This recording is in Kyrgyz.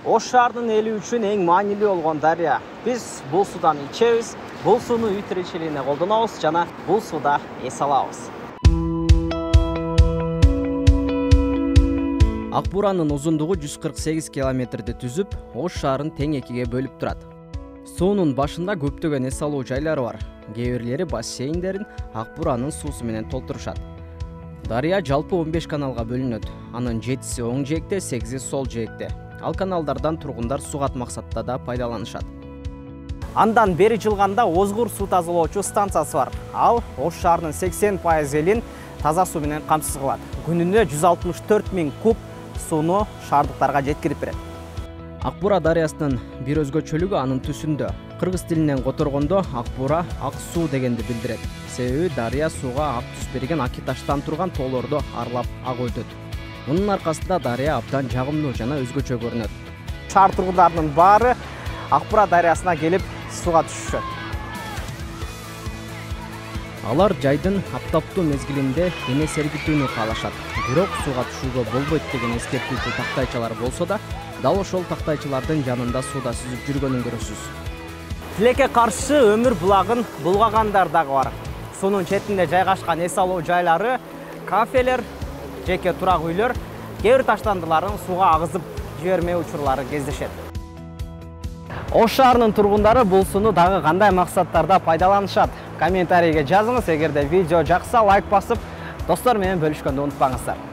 Ош шаарынын эли үчүн эң маанилүү болгон дарыя. Биз бул суудан ичебиз, бул сууну үй тиричилигине колдонобуз жана бул сууда эс алабыз. Ак Буранын узундугу 148 километрди түзүп, Ош шаарын тең экиге бөлүп турат. Суунун башында көптөгөн эс алуу жайлары бар. Кээ бирлери бассейндерин Ак Буранын суусу менен толтурушат. Дарыя жалпы 15 каналга бөлүнөт. Анын 7си оң жээкте, 8и сол жээкте. Ал каналдардан тургундар сугат максатта да пайдаланышат. Андан бери жылганда Озгур суу тазалоочу станциясы бар. Ал Ош шаарынын 80% элин таза суу менен камсыз кылат. Күнүнө 164 000 куб сууну шаардыктарга жеткирип берет. Ак Бура дарыясынын бир өзгөчөлүгү анын түсүндө. Кыргыз тилинен которгондо Ак Бура ак суу дегенди билдирет. Себеби дарыя сууга ак түс берген аки таштан турган тоолорду арлап ак өтөт. Мунун аркасында дарыя абдан жагымдуу жана өзгөчө көрүнөт. Шаар тургундарынын баары Ак Бура дарыясына келип сууга түшүшөт. Алар жайдын аптаптуу мезгилинде дене сергитүүнү каалашат. Бирок сууга түшүүгө болбойт деген эскертүүчү тактайчалар болсо да, дал ошол тактайчалардын жанында сууда сүзүп жүргөнүн көрөсүз. Тилекке каршы өмүр булагын булгагандар дагы бар. Суунун четинде жайгашкан эс алуу жайлары, кафелер, жеке турак үйлөр, кээ бир таштандыларын сууга агызып жибермөө учурлары кездешет. Ош шаарынын тургундары бул сууну дагы кандай максаттарда пайдаланышат? Комментарийге жазыңыз. Эгерде видео жакса, лайк басып, достор менен бөлүшкөндү унутпаңыздар.